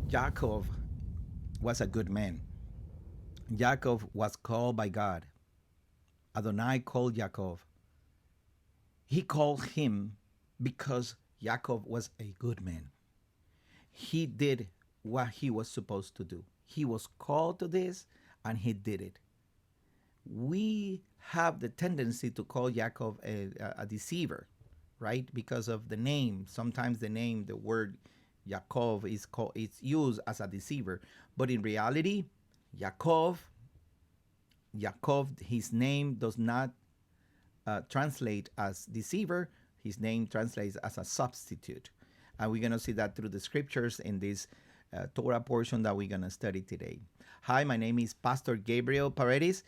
Jacob was a good man. Jacob was called by God. Adonai called Jacob. He called him because Jacob was a good man. He did what he was supposed to do. He was called to this and he did it. We have the tendency to call Jacob a deceiver, right? Because of the name. Sometimes the word Jacob it's used as a deceiver. But in reality, Jacob, his name does not translate as deceiver. His name translates as a substitute. And we're going to see that through the scriptures in this Torah portion that we're going to study today. Hi, my name is Pastor Gabriel Paredes,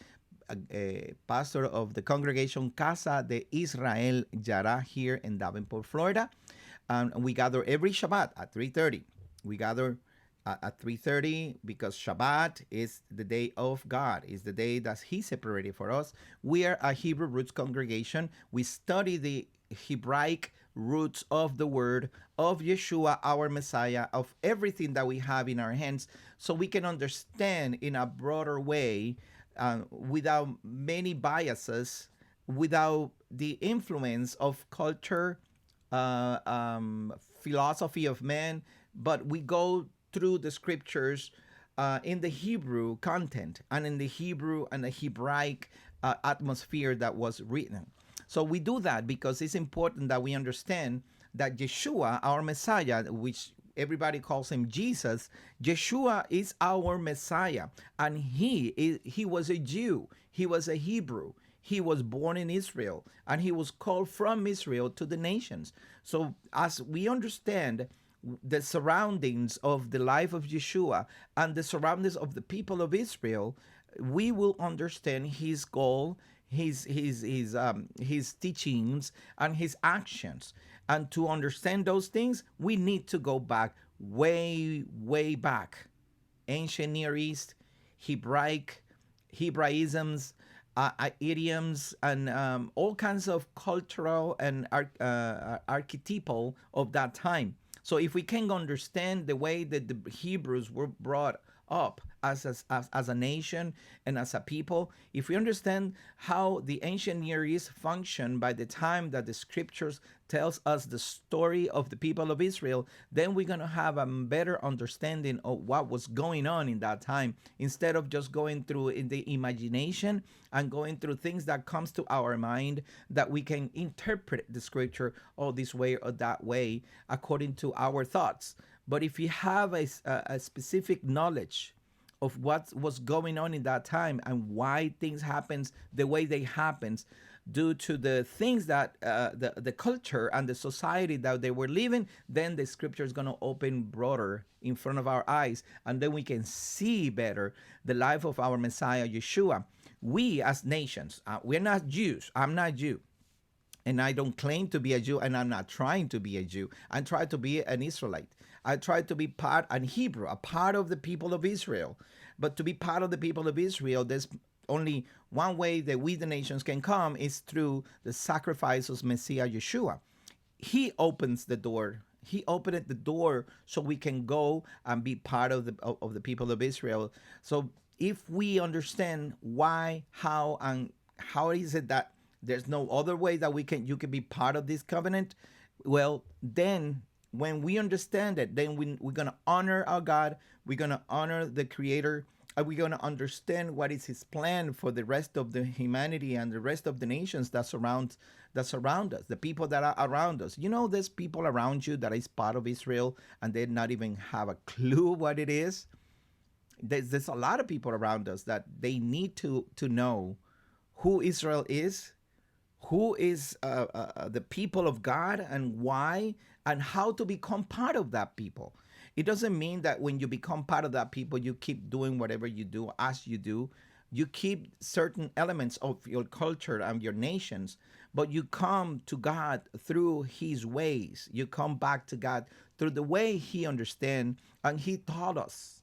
a pastor of the congregation Casa de Israel Yarah here in Davenport, Florida. And we gather every Shabbat at 3:30. We gather at 3:30 because Shabbat is the day of God, is the day that He separated for us. We are a Hebrew roots congregation. We study the Hebraic roots of the word of Yeshua, our Messiah, of everything that we have in our hands, so we can understand in a broader way, without many biases, without the influence of culture, philosophy of man, but we go through the scriptures in the Hebrew content and in the Hebrew and the Hebraic atmosphere that was written. So we do that because it's important that we understand that Yeshua, our Messiah, which everybody calls him Jesus, Yeshua is our Messiah, and he was a Jew, he was a Hebrew. He was born in Israel, and he was called from Israel to the nations. So as we understand the surroundings of the life of Yeshua and the surroundings of the people of Israel, we will understand his goal, his teachings, and his actions. And to understand those things, we need to go back way back. Ancient Near East, Hebraisms, idioms, and all kinds of cultural and archetypal of that time. So if we can understand the way that the Hebrews were brought up as a nation and as a people, if we understand how the ancient Near East functioned by the time that the scriptures tells us the story of the people of Israel, then we're going to have a better understanding of what was going on in that time, instead of just going through in the imagination and going through things that comes to our mind, that we can interpret the scripture this way or that way according to our thoughts. But if you have a specific knowledge of what was going on in that time and why things happens the way they happens, due to the things that the culture and the society that they were living, then the scripture is going to open broader in front of our eyes, and then we can see better the life of our Messiah Yeshua. We as nations, we're not Jews. I'm not Jew. And I don't claim to be a Jew, and I'm not trying to be a Jew. I try to be an Israelite. I try to be part, an Hebrew, a part of the people of Israel. But to be part of the people of Israel, there's only one way that we, the nations, can come, is through the sacrifice of Messiah Yeshua. He opens the door. He opened the door so we can go and be part of the people of Israel. So if we understand why, how, and how is it that there's no other way that you can be part of this covenant, well, then when we understand it, then we're going to honor our God. We're going to honor the Creator. And we're going to understand what is his plan for the rest of the humanity and the rest of the nations that surround us, the people that are around us. You know, there's people around you that is part of Israel and they not even have a clue what it is. There's a lot of people around us that they need to know who Israel is, who is the people of God, and why, and how to become part of that people. It doesn't mean that when you become part of that people, you keep doing whatever you do as you do. You keep certain elements of your culture and your nations, but you come to God through his ways. You come back to God through the way he understands, and he taught us.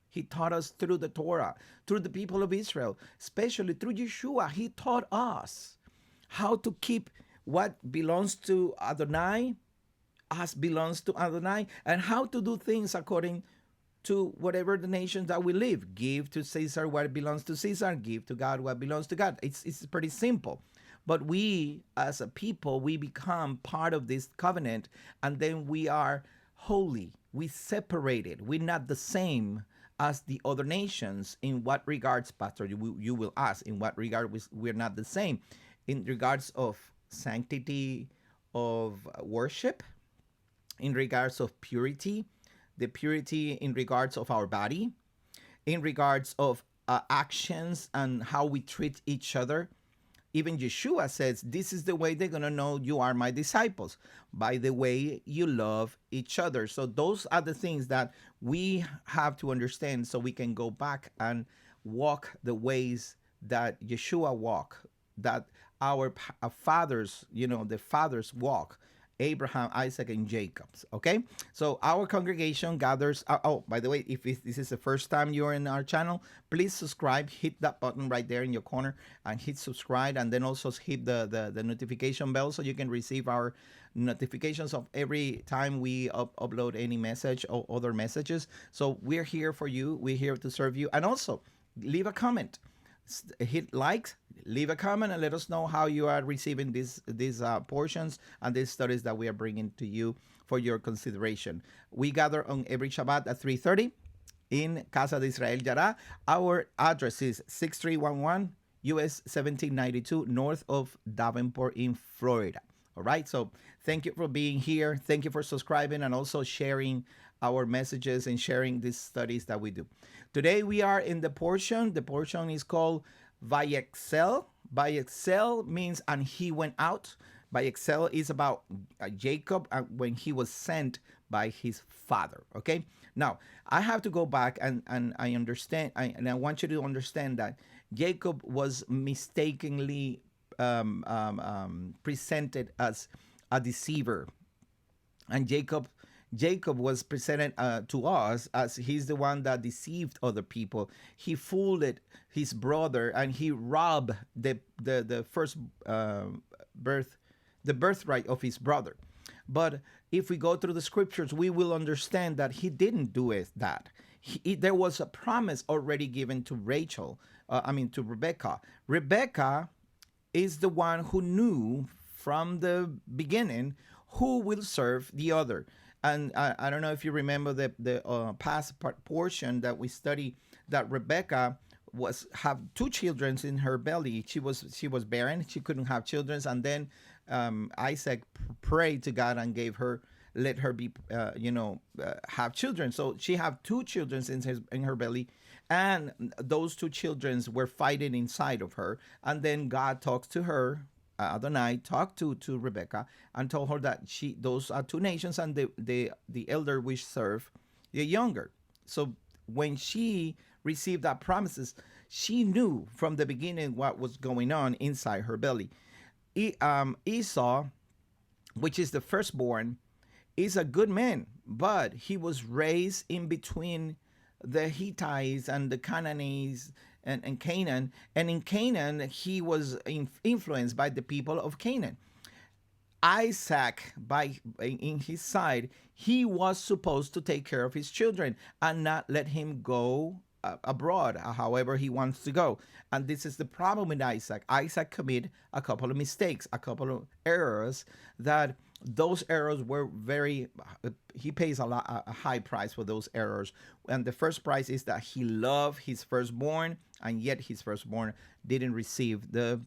He taught us through the Torah, through the people of Israel, especially through Yeshua. He taught us how to keep what belongs to Adonai as belongs to Adonai, and how to do things according to whatever the nations that we live. Give to Caesar what belongs to Caesar. Give to God what belongs to God. It's pretty simple. But we, as a people, we become part of this covenant, and then we are holy. We separated. We're not the same as the other nations. In what regards, Pastor? You will ask, in what regard we're not the same? In regards of sanctity of worship, in regards of purity, the purity in regards of our body, in regards of actions and how we treat each other. Even Yeshua says, this is the way they're going to know you are my disciples, by the way you love each other. So those are the things that we have to understand so we can go back and walk the ways that Yeshua walked, that our fathers, the fathers walk. Abraham, Isaac, and Jacob's. Okay, so our congregation gathers. Oh, by the way, if this is the first time you're in our channel, please subscribe. Hit that button right there in your corner and hit subscribe, and then also hit the notification bell so you can receive our notifications of every time we upload any message or other messages. So we're here for you. We're here to serve you, and also leave a comment. Hit likes, leave a comment, and let us know how you are receiving these portions and these studies that we are bringing to you for your consideration. We gather on every Shabbat at 3:30 in Casa de Israel, Yarah. Our address is 6311 US 1792 north of Davenport in Florida. All right, so thank you for being here. Thank you for subscribing and also sharing our messages and sharing these studies that we do. Today we are in the portion. The portion is called Vayetzei. Vayetzei means and he went out. Vayetzei is about Jacob when he was sent by his father. Okay. Now I have to go back and I understand. And I want you to understand that Jacob was mistakenly presented as a deceiver, and Jacob was presented to us as he's the one that deceived other people. He fooled his brother, and he robbed the first birthright of his brother. But if we go through the scriptures, we will understand that he didn't do that. There was a promise already given to to Rebecca. Rebecca is the one who knew from the beginning who will serve the other. And I don't know if you remember the past portion that we studied, that Rebecca have two children in her belly. She was barren. She couldn't have children. And then Isaac prayed to God and let her be, have children. So she have two children in her belly. And those two children were fighting inside of her. And then God talks to her. Adonai talked to Rebecca and told her that those are two nations, and the elder will serve the younger. So when she received that promises, she knew from the beginning what was going on inside her belly. Esau, which is the firstborn, is a good man, but he was raised in between the Hittites and the Canaanites and Canaan. And in Canaan, he was influenced by the people of Canaan. Isaac, in his side, he was supposed to take care of his children and not let him go abroad, however he wants to go. And this is the problem with Isaac. Isaac committed a couple of mistakes, a couple of errors that those errors were he pays a high price for those errors. And the first price is that he loved his firstborn, and yet his firstborn didn't receive the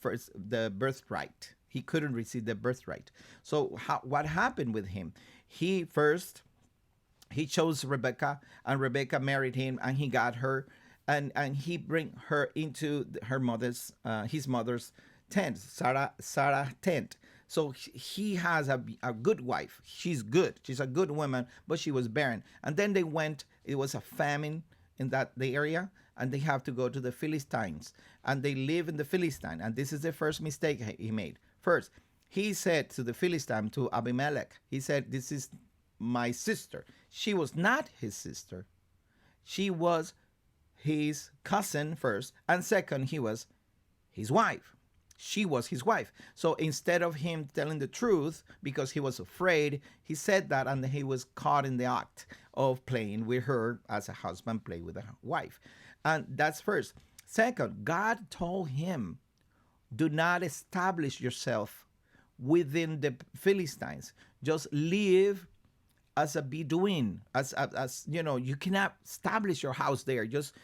birthright. He couldn't receive the birthright. So what happened with him? He chose Rebecca, and Rebecca married him, and he got her, and he bring her into his mother's tent, Sarah tent. So he has a good wife. She's good. She's a good woman, but she was barren. And then it was a famine in the area, and they have to go to the Philistines, and they live in the Philistine. And this is the first mistake he made. First, he said to the Philistine, to Abimelech, he said, "This is my sister." She was not his sister. She was his cousin first, and second, he was his wife. She was his wife. So instead of him telling the truth because he was afraid, he said that, and he was caught in the act of playing with her as a husband play with a wife. And that's first. Second, God told him, do not establish yourself within the Philistines. Just live as a Bedouin, as you know, you cannot establish your house there. Just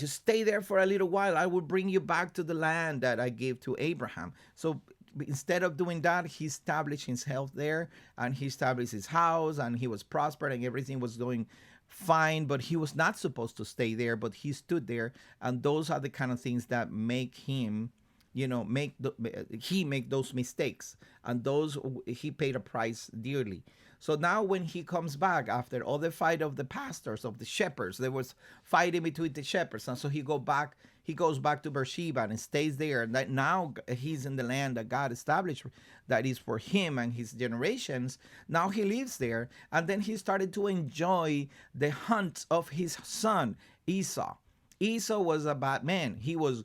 stay there for a little while. I will bring you back to the land that I gave to Abraham. So instead of doing that, he established himself there, and he established his house, and he was prospered, and everything was going fine. But he was not supposed to stay there, but he stood there. And those are the kind of things that make him, he make those mistakes, and those he paid a price dearly. So now when he comes back after all the fight of the pastors, of the shepherds, there was fighting between the shepherds, and so he goes back to Beersheba and stays there. And that now he's in the land that God established, that is for him and his generations. Now he lives there, and then he started to enjoy the hunt of his son Esau. Esau was a bad man. He was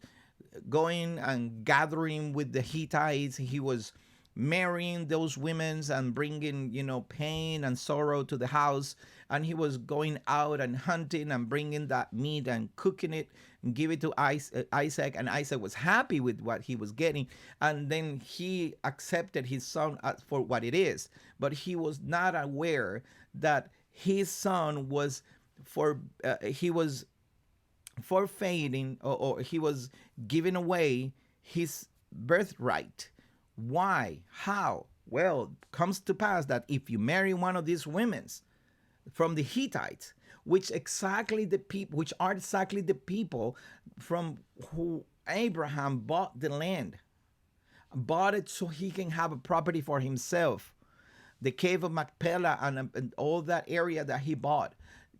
going and gathering with the Hittites. He was marrying those women and bringing, pain and sorrow to the house. And he was going out and hunting and bringing that meat and cooking it and give it to Isaac. And Isaac was happy with what he was getting. And then he accepted his son for what it is. But he was not aware that his son was forfeiting, or he was giving away his birthright. Why? How? Well, comes to pass that if you marry one of these women from the Hittites, which are exactly the people from who Abraham bought the land, bought it so he can have a property for himself, the cave of Machpelah and all that area that he bought.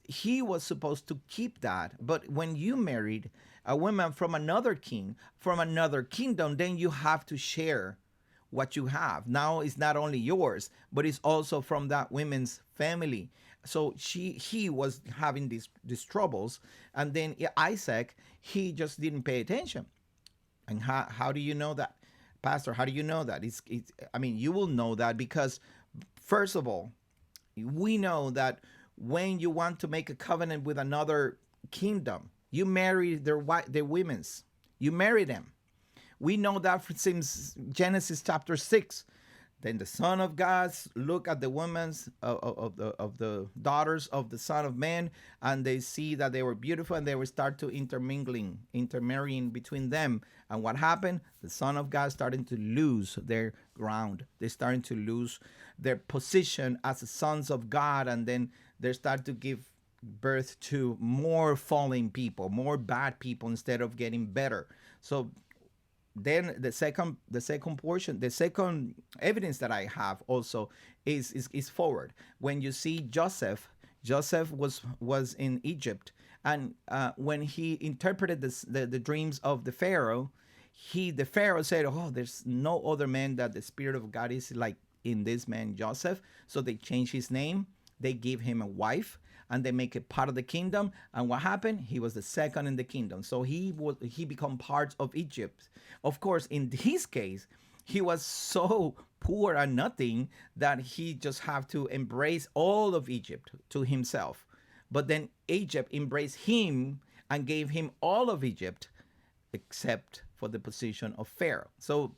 He was supposed to keep that. But when you married a woman from another king, from another kingdom, then you have to share what you have. Now it's not only yours, but it's also from that woman's family. So he was having these troubles. And then Isaac, he just didn't pay attention. And how do you know that, Pastor? How do you know that? You will know that because, first of all, we know that when you want to make a covenant with another kingdom, you marry their women's. You marry them. We know that since Genesis chapter 6. Then the Son of God look at the women of the daughters of the Son of Man, and they see that they were beautiful, and they will start to intermarrying between them. And what happened? The Son of God started to lose their ground. They started to lose their position as the sons of God, and then they start to give birth to more fallen people, more bad people, instead of getting better. So then the second portion, the second evidence that I have also is forward. When you see Joseph was in Egypt, and when he interpreted the dreams of the Pharaoh, the Pharaoh said, "Oh, there's no other man that the Spirit of God is like in this man Joseph." So they changed his name. They gave him a wife, and they make it part of the kingdom. And what happened? He was the second in the kingdom. So he become part of Egypt. Of course, in his case, he was so poor and nothing that he just have to embrace all of Egypt to himself. But then Egypt embraced him and gave him all of Egypt, except for the position of Pharaoh. So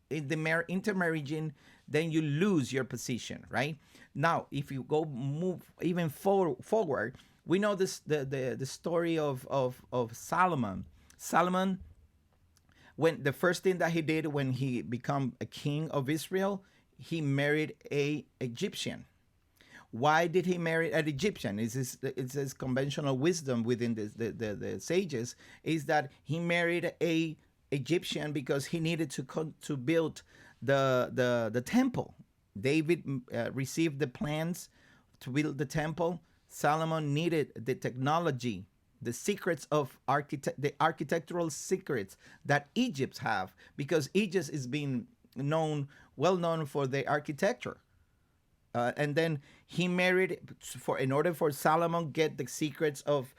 in the intermarrying, then you lose your position, right? Now, if you move even forward, we know this the story of Solomon. Solomon, when the first thing that he did when he became a king of Israel, he married a Egyptian. Why did he marry an Egyptian? It's his conventional wisdom within the sages, is that he married a Egyptian because he needed to build the temple. David received the plans to build the temple. Solomon needed the technology, the secrets of the architectural secrets that Egypt have, because Egypt is being well known for the architecture. And then he married in order for Solomon get the secrets of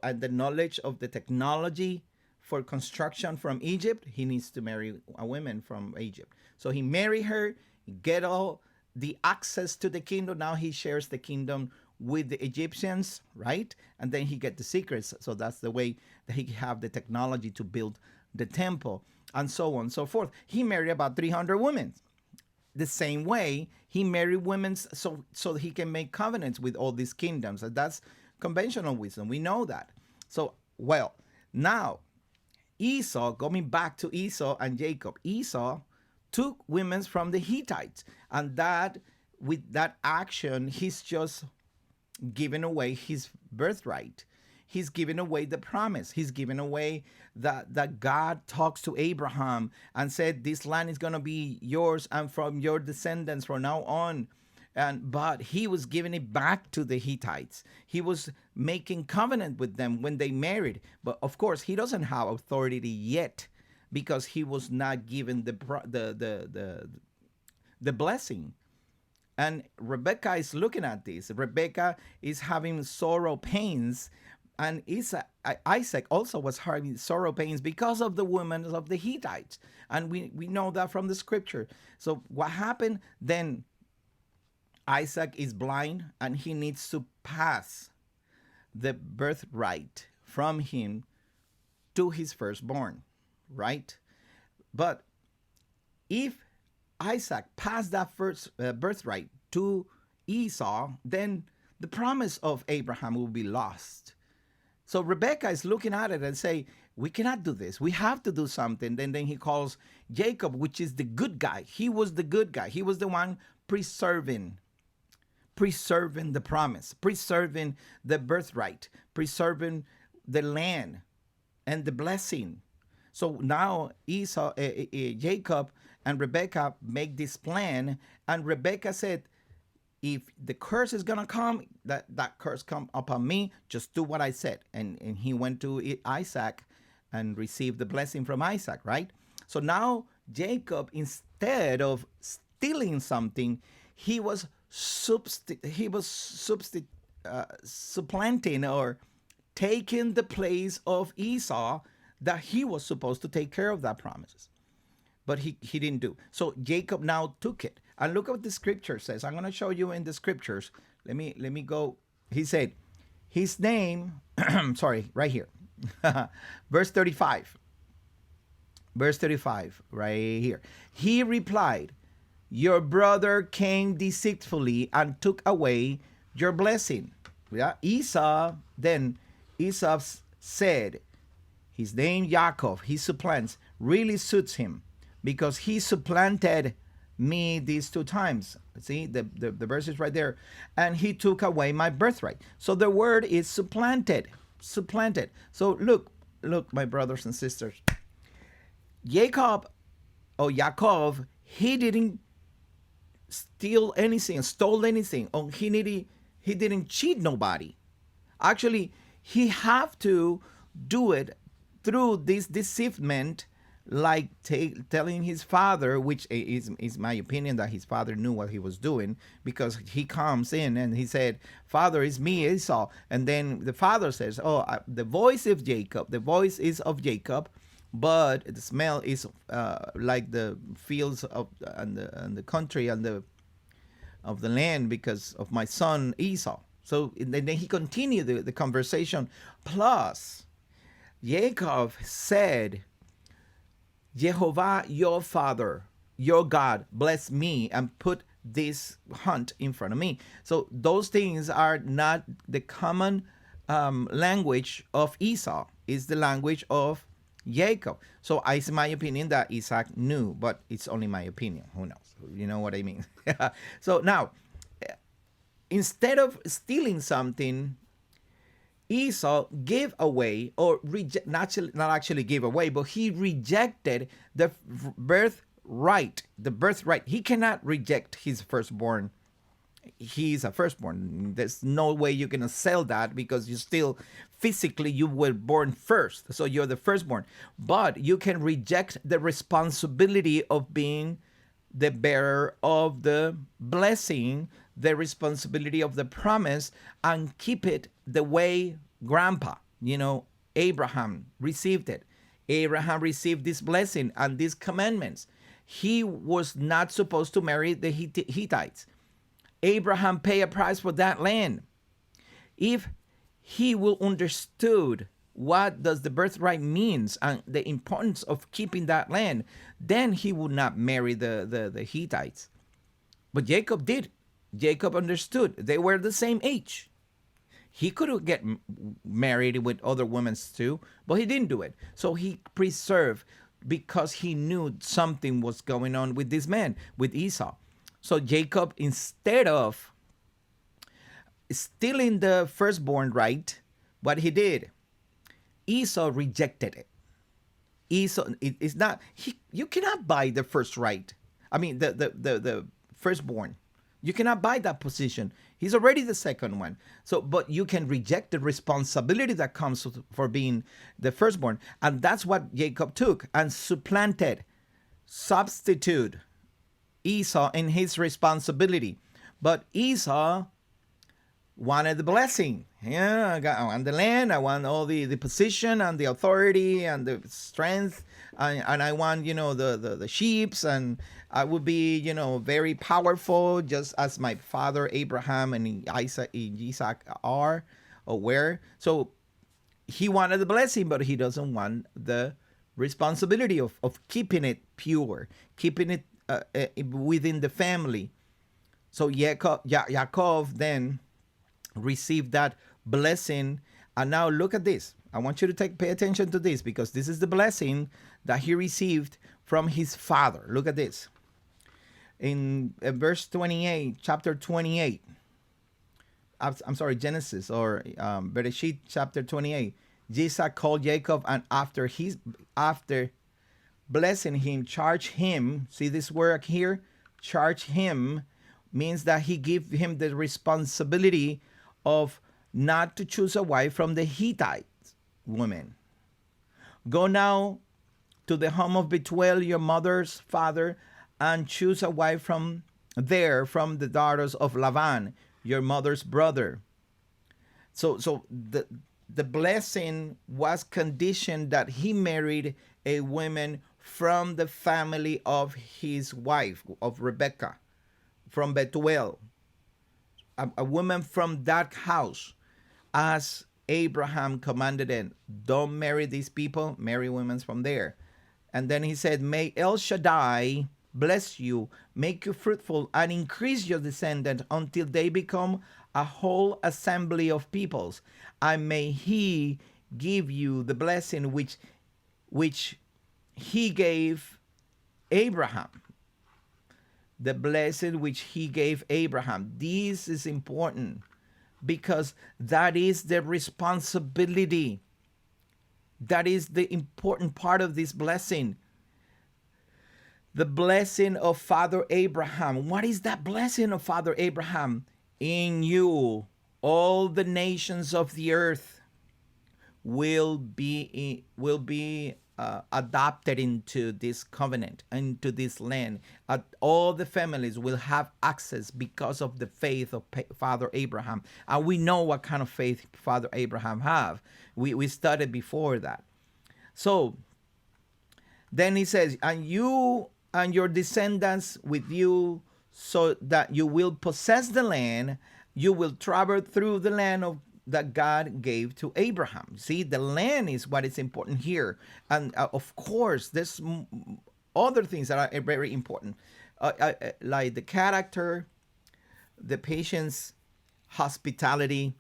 and the knowledge of the technology for construction from Egypt, he needs to marry a woman from Egypt. So he marry her, get all the access to the kingdom. Now he shares the kingdom with the Egyptians, right? And then he get the secrets. So that's the way that he have the technology to build the temple, and so on and so forth. He married about 300 women. The same way he married women so he can make covenants with all these kingdoms. And that's conventional wisdom. We know that. So, well, now Esau, going back to Esau and Jacob, Esau took women from the Hittites, and that with that action, he's just giving away his birthright. He's giving away the promise. He's giving away that God talks to Abraham and said, this land is going to be yours and from your descendants from now on. But he was giving it back to the Hittites. He was making covenant with them when they married. But of course, he doesn't have authority yet because he was not given the blessing. And Rebecca is looking at this. Rebecca is having sorrow pains, and Isaac also was having sorrow pains because of the women of the Hittites. And we know that from the scripture. So what happened then? Isaac is blind, and he needs to pass the birthright from him to his firstborn, right? But if Isaac passed that first birthright to Esau, then the promise of Abraham will be lost. So Rebecca is looking at it and say, we cannot do this. We have to do something. Then he calls Jacob, which is the good guy. He was the good guy. He was the one preserving the promise, preserving the birthright, preserving the land and the blessing. So now Jacob and Rebecca make this plan, and Rebecca said, if the curse is going to come, that curse come upon me, just do what I said. And he went to Isaac and received the blessing from Isaac, right? So now Jacob, instead of stealing something, he was supplanting or taking the place of Esau, that he was supposed to take care of that promises. But he didn't do. So Jacob now took it. And look at what the scripture says. I'm going to show you in the scriptures. Let me go. He said, his name, sorry, right here. Verse 35. Verse 35, right here. He replied, your brother came deceitfully and took away your blessing. Yeah. Esau said, his name Yaakov, he supplants, really suits him because he supplanted me these two times. See, the verse is right there. And he took away my birthright. So the word is supplanted. Supplanted. So look, my brothers and sisters. Yaakov, he didn't steal anything, stole anything. He didn't cheat nobody. Actually, he have to do it through this deceivement, like telling his father, which is my opinion that his father knew what he was doing, because he comes in and he said, Father, it's me, Esau. And then the father says, the voice of Jacob, but the smell is like the fields and the country and of the land because of my son Esau. So then he continued the conversation. Plus, Jacob said, Jehovah, your father, your God, bless me and put this hunt in front of me. So those things are not the common language of Esau. It's the language of Jacob. So it's my opinion that Isaac knew, but it's only my opinion. Who knows? You know what I mean? So now, instead of stealing something, Esau gave away, or not actually gave away, but he rejected the birthright. The birthright. He cannot reject his firstborn. He's a firstborn. There's no way you're going to sell that because you still physically you were born first. So you're the firstborn. But you can reject the responsibility of being the bearer of the blessing, the responsibility of the promise, and keep it the way Grandpa, Abraham received it. Abraham received this blessing and these commandments. He was not supposed to marry the Hittites. Abraham paid a price for that land. If he will understood what does the birthright means and the importance of keeping that land, then he would not marry the Hittites. But Jacob did. Jacob understood. They were the same age. He could get married with other women too, but he didn't do it. So he preserved because he knew something was going on with this man, with Esau. So Jacob, instead of stealing the firstborn right, what he did, Esau rejected it. Esau, it's not, you cannot buy the first right. I mean, the firstborn. You cannot buy that position. He's already the second one. So, but you can reject the responsibility that comes for being the firstborn. And that's what Jacob took and supplanted, substitute Esau in his responsibility. But Esau wanted the blessing. Yeah, I want the land, I want all the position and the authority and the strength, and I want, the sheeps, and I would be, very powerful, just as my father Abraham and Isaac are or were. So he wanted the blessing, but he doesn't want the responsibility of keeping it pure, keeping it within the family. So Yaakov then received that blessing. And now look at this. I want you to pay attention to this, because this is the blessing that he received from his father. Look at this. In verse 28, chapter 28. I'm sorry, Genesis or Bereshit chapter 28. Isaac called Jacob, and after blessing him, charge him. See this word here? Charge him means that he gave him the responsibility of not to choose a wife from the Hittite woman. Go now to the home of Bethuel, your mother's father, and choose a wife from the daughters of Laban, your mother's brother. So the blessing was conditioned that he married a woman from the family of his wife, of Rebekah, from Bethuel. A woman from that house, as Abraham commanded him. Don't marry these people, marry women from there. And then he said, may El Shaddai bless you, make you fruitful, and increase your descendants until they become a whole assembly of peoples. And may he give you the blessing which he gave Abraham. The blessing which he gave Abraham. This is important because that is the responsibility. That is the important part of this blessing. The blessing of Father Abraham. What is that blessing of Father Abraham? In you, all the nations of the earth will be adopted into this covenant, into this land. All the families will have access because of the faith of Father Abraham. And we know what kind of faith Father Abraham have. We studied before that. So then he says, and you and your descendants with you, so that you will possess the land. You will travel through the land that God gave to Abraham. See, the land is what is important here. And of course, there's other things that are very important, like the character, the patience, hospitality.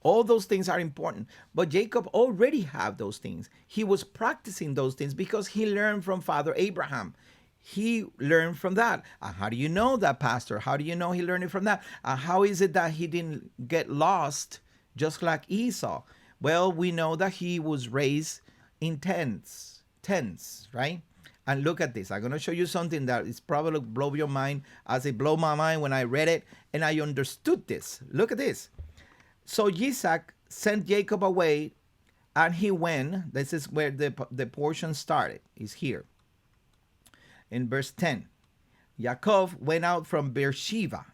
All those things are important. But Jacob already had those things. He was practicing those things because he learned from Father Abraham. He learned from that. How do you know that, Pastor? How do you know he learned it from that? How is it that he didn't get lost just like Esau? Well, we know that he was raised in tents, right? And look at this. I'm going to show you something that is probably blow your mind, as it blew my mind when I read it and I understood this. Look at this. So Isaac sent Jacob away, and he went. This is where the portion started, is here. In verse 10, Yaakov went out from Beersheba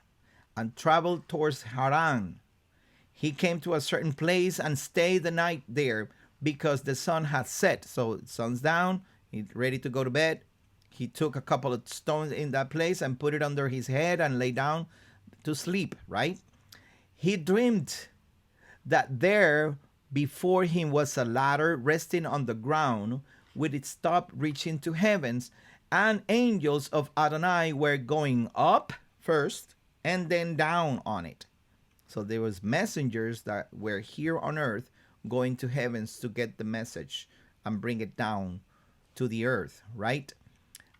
and traveled towards Haran. He came to a certain place and stayed the night there. because the sun had set. So sun's down, he's ready to go to bed. He took a couple of stones in that place and put it under his head and lay down to sleep, right? He dreamed that there before him was a ladder resting on the ground with its top reaching to heavens, and angels of Adonai were going up first and then down on it. So there was messengers that were here on earth going to heavens to get the message and bring it down to the earth, right?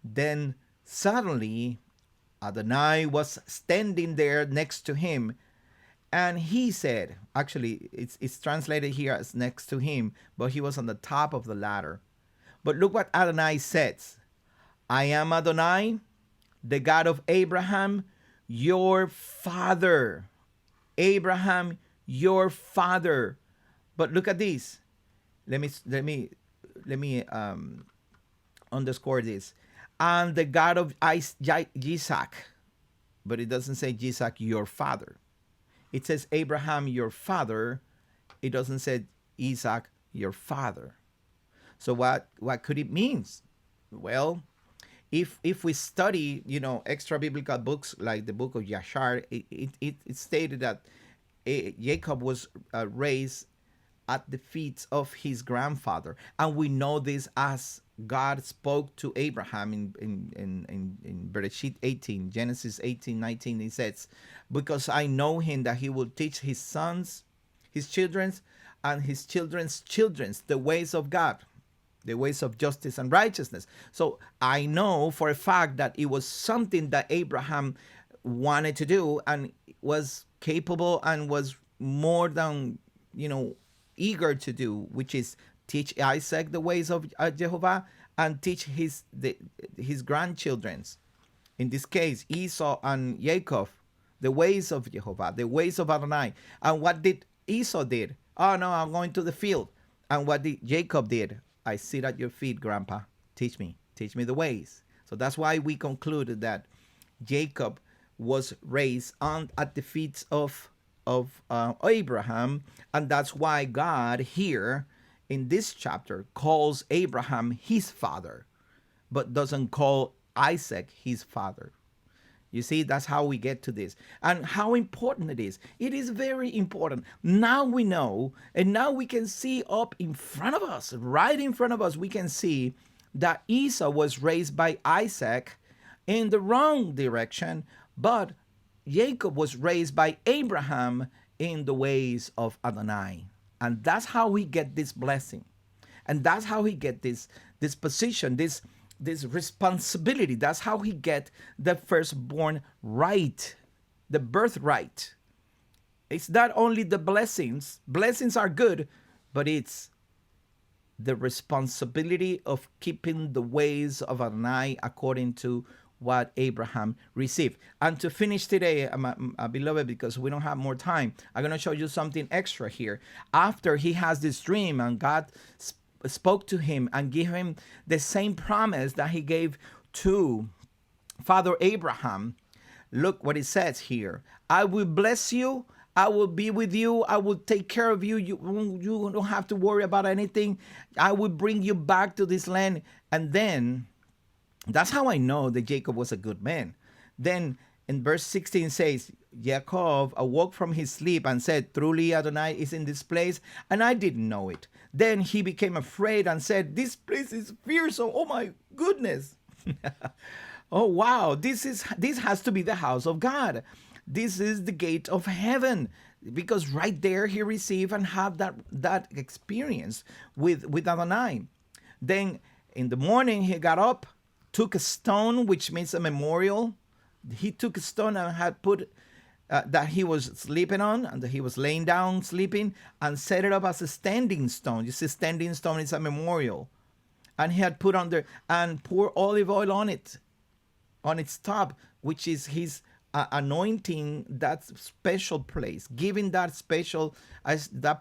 Then suddenly Adonai was standing there next to him, and he said, actually it's translated here as next to him, but he was on the top of the ladder. But look what Adonai says. I am Adonai, the God of Abraham, your father. Abraham, your father. But look at this. Let me underscore this. And the God of Isaac. But it doesn't say Isaac, your father. It says Abraham, your father. It doesn't say Isaac, your father. So what could it mean? Well, if we study, extra biblical books like the book of Yarah, it stated that Jacob was raised at the feet of his grandfather, and we know this as God spoke to Abraham in Bereshit 18, Genesis 18:19. He says, "Because I know him that he will teach his sons, his children, and his children's children the ways of God." The ways of justice and righteousness. So I know for a fact that it was something that Abraham wanted to do and was capable and was more than, eager to do, which is teach Isaac the ways of Jehovah and teach his grandchildren. In this case, Esau and Jacob, the ways of Jehovah, the ways of Adonai. And what did Esau did? Oh no, I'm going to the field. And what did Jacob did? I sit at your feet, Grandpa. Teach me the ways. So that's why we concluded that Jacob was raised at the feet of Abraham, and that's why God here in this chapter calls Abraham his father, but doesn't call Isaac his father. You see, that's how we get to this. And how important it is. It is very important. Now we know, and now we can see up in front of us, right in front of us, we can see that Esau was raised by Isaac in the wrong direction, but Jacob was raised by Abraham in the ways of Adonai. And that's how we get this blessing. And that's how we get this position, this responsibility. That's how he get the firstborn right, the birthright. It's not only the blessings. Blessings are good, but it's the responsibility of keeping the ways of Adonai according to what Abraham received. And to finish today, beloved, because we don't have more time, I'm going to show you something extra here. After he has this dream and God spoke to him and gave him the same promise that he gave to Father Abraham, look what it says here. I will bless you. I will be with you. I will take care of you. You don't have to worry about anything. I will bring you back to this land. And then, that's how I know that Jacob was a good man. Then in verse 16 says, Jacob awoke from his sleep and said, truly Adonai is in this place, and I didn't know it. Then he became afraid and said, this place is fearsome. Oh my goodness. Oh wow, this has to be the house of God. This is the gate of heaven, because right there he received and had that experience with Adonai. Then in the morning he got up, took a stone, which means a memorial. He took a stone and had put that he was sleeping on, and that he was laying down sleeping, and set it up as a standing stone. You see, standing stone is a memorial. And he had put under and pour olive oil on it, on its top, which is his anointing that special place, giving that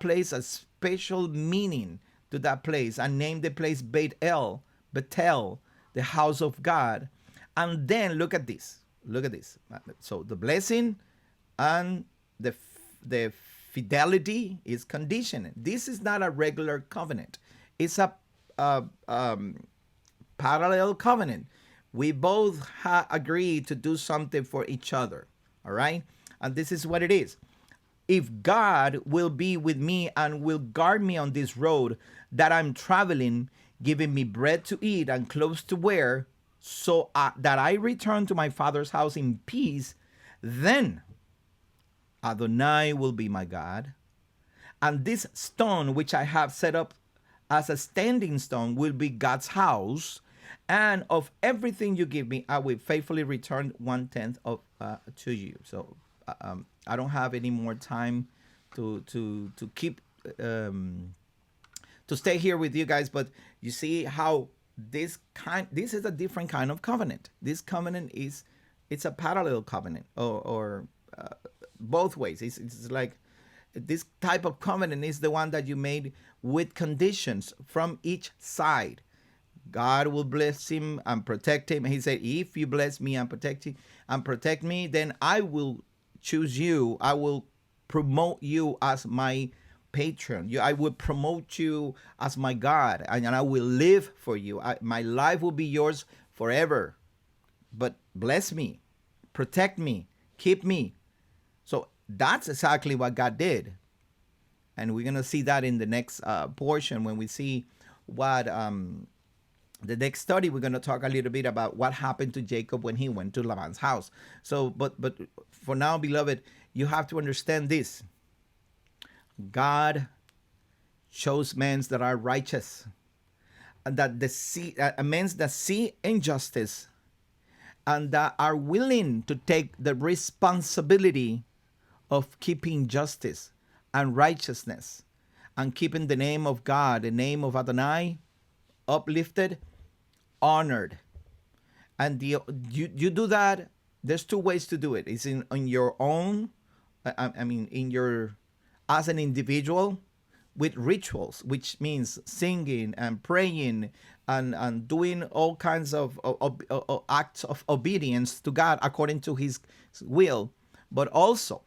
place a special meaning to that place, and named the place Bethel, the house of God. And then look at this. So the blessing and the fidelity is conditioned. This is not a regular covenant. It's a parallel covenant. We both agreed to do something for each other. All right? And this is what it is. If God will be with me and will guard me on this road that I'm traveling, giving me bread to eat and clothes to wear, so that I return to my father's house in peace, then Adonai will be my God, and this stone which I have set up as a standing stone will be God's house, and of everything you give me, I will faithfully return 1/10 of to you. So I don't have any more time to keep to stay here with you guys, but you see how this is a different kind of covenant. This covenant it's a parallel covenant, or both ways. It's like this type of covenant is the one that you made with conditions from each side. God will bless him and protect him. He said, if you bless me and protect me, then I will choose you. I will promote you as my patron. I will promote you as my God, and I will live for you. My life will be yours forever. But bless me, protect me, keep me. So that's exactly what God did. And we're going to see that in the next portion when we see what the next study. We're going to talk a little bit about what happened to Jacob when he went to Laban's house. So, but for now, beloved, you have to understand this. God chose men that are righteous, and that men that see injustice, and that are willing to take the responsibility of keeping justice and righteousness, and keeping the name of God, the name of Adonai, uplifted, honored. And you do that. There's two ways to do it. It's in your own, as an individual, with rituals, which means singing and praying and doing all kinds of acts of obedience to God according to his will. But also,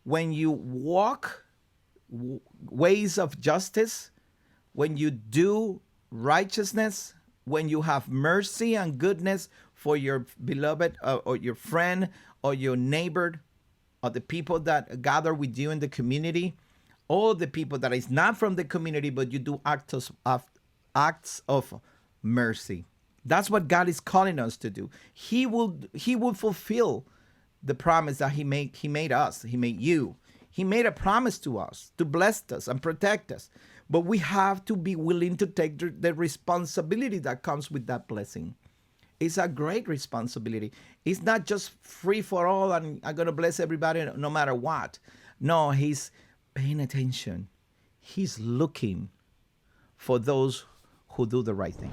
when you walk ways of justice, when you do righteousness, when you have mercy and goodness for your beloved or your friend or your neighbor, or the people that gather with you in the community, or the people that is not from the community, but you do acts of mercy. That's what God is calling us to do. He will fulfill the promise that he made us. He made you. He made a promise to us to bless us and protect us. But we have to be willing to take the responsibility that comes with that blessing. It's a great responsibility. It's not just free for all and I'm going to bless everybody no matter what. No, he's paying attention. He's looking for those who do the right thing.